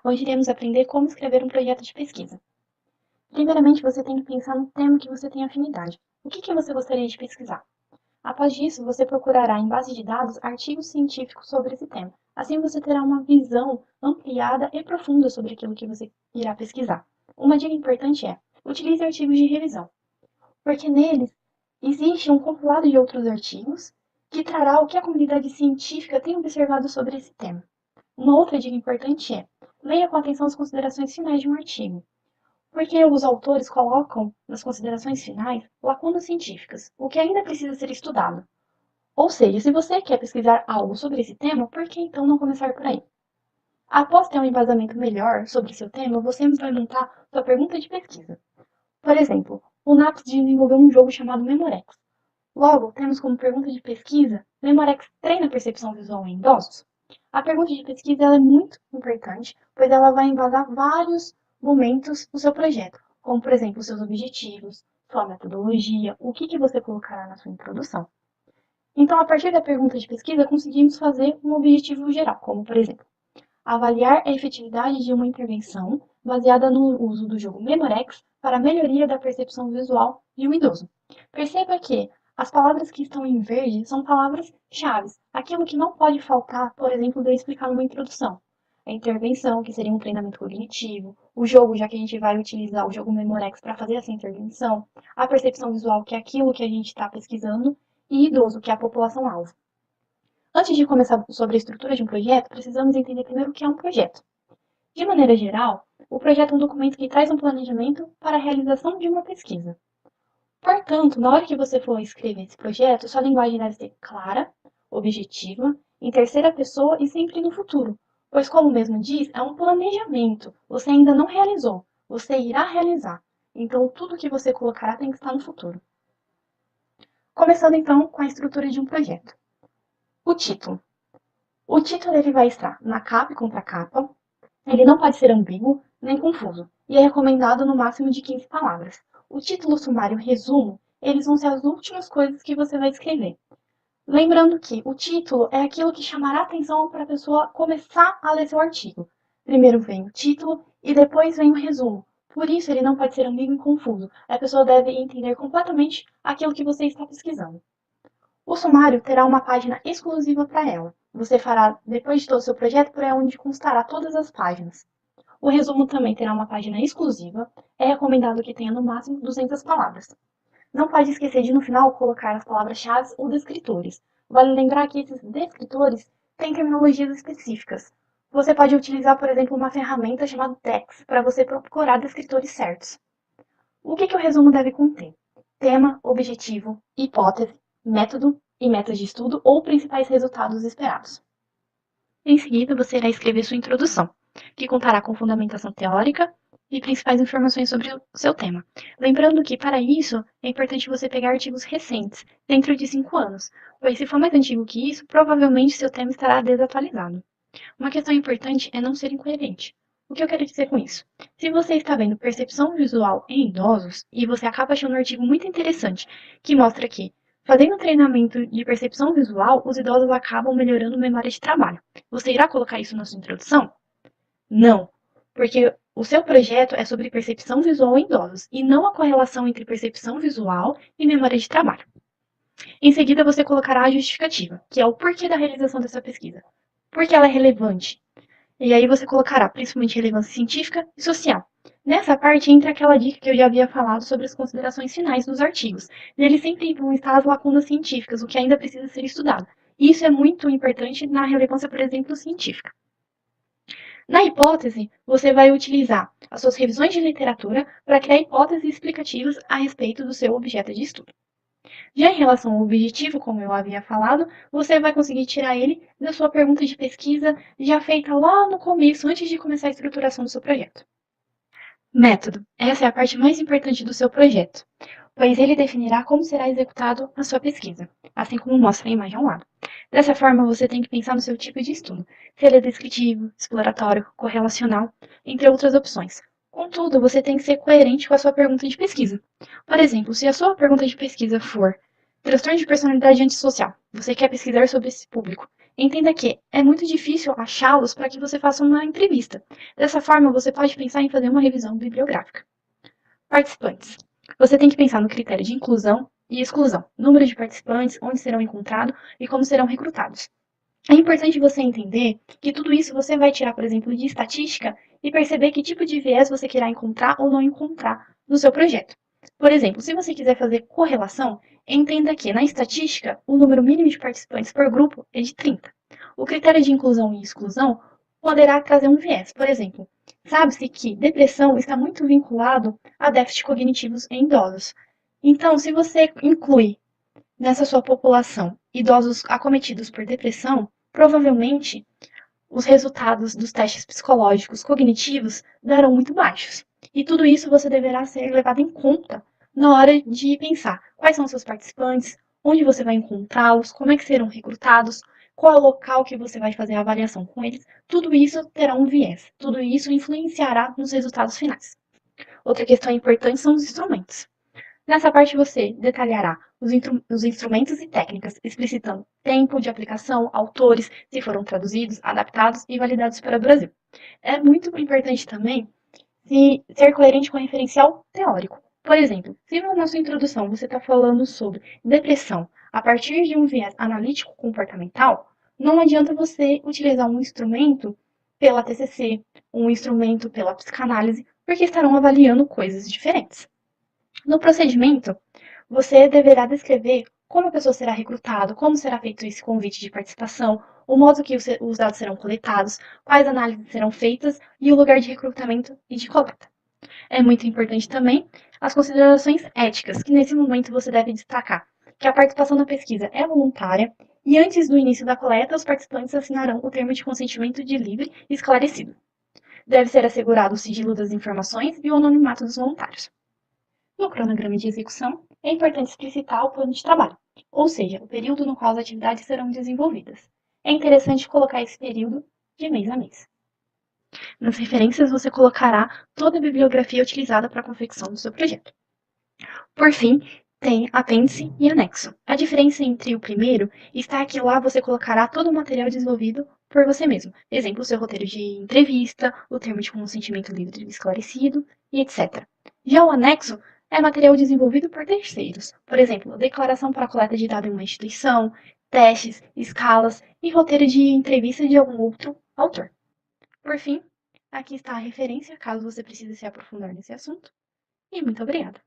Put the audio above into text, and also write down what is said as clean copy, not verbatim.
Hoje iremos aprender como escrever um projeto de pesquisa. Primeiramente, você tem que pensar no tema que você tem afinidade. O que você gostaria de pesquisar? Após isso, você procurará em base de dados artigos científicos sobre esse tema. Assim você terá uma visão ampliada e profunda sobre aquilo que você irá pesquisar. Uma dica importante é: utilize artigos de revisão, porque neles existe um compilado de outros artigos que trará o que a comunidade científica tem observado sobre esse tema. Uma outra dica importante é: leia com atenção as considerações finais de um artigo, porque os autores colocam nas considerações finais lacunas científicas, o que ainda precisa ser estudado. Ou seja, se você quer pesquisar algo sobre esse tema, por que então não começar por aí? Após ter um embasamento melhor sobre seu tema, você vai montar sua pergunta de pesquisa. Por exemplo, o NAPS desenvolveu um jogo chamado Memorex. Logo, temos como pergunta de pesquisa: Memorex treina a percepção visual em idosos? A pergunta de pesquisa ela é muito importante, pois ela vai embasar vários momentos do seu projeto, como, por exemplo, seus objetivos, sua metodologia, o que você colocará na sua introdução. Então, a partir da pergunta de pesquisa, conseguimos fazer um objetivo geral, como, por exemplo, avaliar a efetividade de uma intervenção baseada no uso do jogo Memorex para a melhoria da percepção visual de um idoso. Perceba que as palavras que estão em verde são palavras-chave, aquilo que não pode faltar, por exemplo, de eu explicar numa introdução. A intervenção, que seria um treinamento cognitivo, o jogo, já que a gente vai utilizar o jogo Memorex para fazer essa intervenção, a percepção visual, que é aquilo que a gente está pesquisando, e idoso, que é a população-alvo. Antes de começar sobre a estrutura de um projeto, precisamos entender primeiro o que é um projeto. De maneira geral, o projeto é um documento que traz um planejamento para a realização de uma pesquisa. Portanto, na hora que você for escrever esse projeto, sua linguagem deve ser clara, objetiva, em terceira pessoa e sempre no futuro, pois, como o mesmo diz, é um planejamento. Você ainda não realizou, você irá realizar. Então, tudo que você colocará tem que estar no futuro. Começando então com a estrutura de um projeto. O título. O título ele vai estar na capa e contracapa. Ele não pode ser ambíguo nem confuso, e é recomendado no máximo de 15 palavras. O título, sumário e resumo, eles vão ser as últimas coisas que você vai escrever. Lembrando que o título é aquilo que chamará a atenção para a pessoa começar a ler seu artigo. Primeiro vem o título e depois vem o resumo. Por isso, ele não pode ser ambíguo e confuso. A pessoa deve entender completamente aquilo que você está pesquisando. O sumário terá uma página exclusiva para ela. Você fará, depois de todo o seu projeto, por onde constará todas as páginas. O resumo também terá uma página exclusiva. É recomendado que tenha no máximo 200 palavras. Não pode esquecer de no final colocar as palavras-chave ou descritores. Vale lembrar que esses descritores têm terminologias específicas. Você pode utilizar, por exemplo, uma ferramenta chamada Tex para você procurar descritores certos. O que o resumo deve conter? Tema, objetivo, hipótese, método e metas de estudo ou principais resultados esperados. Em seguida, você irá escrever sua introdução, que contará com fundamentação teórica e principais informações sobre o seu tema. Lembrando que, para isso, é importante você pegar artigos recentes, dentro de 5 anos, pois se for mais antigo que isso, provavelmente seu tema estará desatualizado. Uma questão importante é não ser incoerente. O que eu quero dizer com isso? Se você está vendo percepção visual em idosos e você acaba achando um artigo muito interessante que mostra que, fazendo treinamento de percepção visual, os idosos acabam melhorando memória de trabalho. Você irá colocar isso na sua introdução? Não, porque o seu projeto é sobre percepção visual em idosos e não a correlação entre percepção visual e memória de trabalho. Em seguida, você colocará a justificativa, que é o porquê da realização dessa pesquisa. Por que ela é relevante? E aí você colocará principalmente relevância científica e social. Nessa parte entra aquela dica que eu já havia falado sobre as considerações finais dos artigos. Neles sempre vão estar as lacunas científicas, o que ainda precisa ser estudado. E isso é muito importante na relevância, por exemplo, científica. Na hipótese, você vai utilizar as suas revisões de literatura para criar hipóteses explicativas a respeito do seu objeto de estudo. Já em relação ao objetivo, como eu havia falado, você vai conseguir tirar ele da sua pergunta de pesquisa já feita lá no começo, antes de começar a estruturação do seu projeto. Método. Essa é a parte mais importante do seu projeto, pois ele definirá como será executado a sua pesquisa, assim como mostra a imagem ao lado. Dessa forma, você tem que pensar no seu tipo de estudo, se ele é descritivo, exploratório, correlacional, entre outras opções. Contudo, você tem que ser coerente com a sua pergunta de pesquisa. Por exemplo, se a sua pergunta de pesquisa for transtorno de personalidade antissocial, você quer pesquisar sobre esse público, Entenda que é muito difícil achá-los para que você faça uma entrevista. Dessa forma, você pode pensar em fazer uma revisão bibliográfica. Participantes. Você tem que pensar no critério de inclusão e exclusão, número de participantes, onde serão encontrados e como serão recrutados. É importante você entender que tudo isso você vai tirar, por exemplo, de estatística e perceber que tipo de viés você querá encontrar ou não encontrar no seu projeto. Por exemplo, se você quiser fazer correlação, entenda que na estatística o número mínimo de participantes por grupo é de 30. O critério de inclusão e exclusão poderá trazer um viés. Por exemplo, sabe-se que depressão está muito vinculado a déficits cognitivos em idosos. Então, se você inclui nessa sua população idosos acometidos por depressão, provavelmente os resultados dos testes psicológicos cognitivos darão muito baixos. E tudo isso você deverá ser levado em conta na hora de pensar quais são os seus participantes, onde você vai encontrá-los, como é que serão recrutados, qual é o local que você vai fazer a avaliação com eles. Tudo isso terá um viés, tudo isso influenciará nos resultados finais. Outra questão importante são os instrumentos. Nessa parte você detalhará os instrumentos e técnicas, explicitando tempo de aplicação, autores, se foram traduzidos, adaptados e validados para o Brasil. É muito importante também ser coerente com o referencial teórico. Por exemplo, se na sua introdução você está falando sobre depressão a partir de um viés analítico comportamental, não adianta você utilizar um instrumento pela TCC, um instrumento pela psicanálise, porque estarão avaliando coisas diferentes. No procedimento, você deverá descrever como a pessoa será recrutada, como será feito esse convite de participação, o modo que os dados serão coletados, quais análises serão feitas e o lugar de recrutamento e de coleta. É muito importante também as considerações éticas, que nesse momento você deve destacar que a participação na pesquisa é voluntária e antes do início da coleta, os participantes assinarão o termo de consentimento de livre e esclarecido. Deve ser assegurado o sigilo das informações e o anonimato dos voluntários. No cronograma de execução, é importante explicitar o plano de trabalho, ou seja, o período no qual as atividades serão desenvolvidas. É interessante colocar esse período de mês a mês. Nas referências, você colocará toda a bibliografia utilizada para a confecção do seu projeto. Por fim, tem apêndice e anexo. A diferença entre o primeiro está que lá você colocará todo o material desenvolvido por você mesmo. Exemplo, o seu roteiro de entrevista, o termo de consentimento livre e esclarecido e etc. Já o anexo é material desenvolvido por terceiros. Por exemplo, declaração para coleta de dados em uma instituição, testes, escalas e roteiro de entrevista de algum outro autor. Por fim, aqui está a referência, caso você precise se aprofundar nesse assunto. E muito obrigada!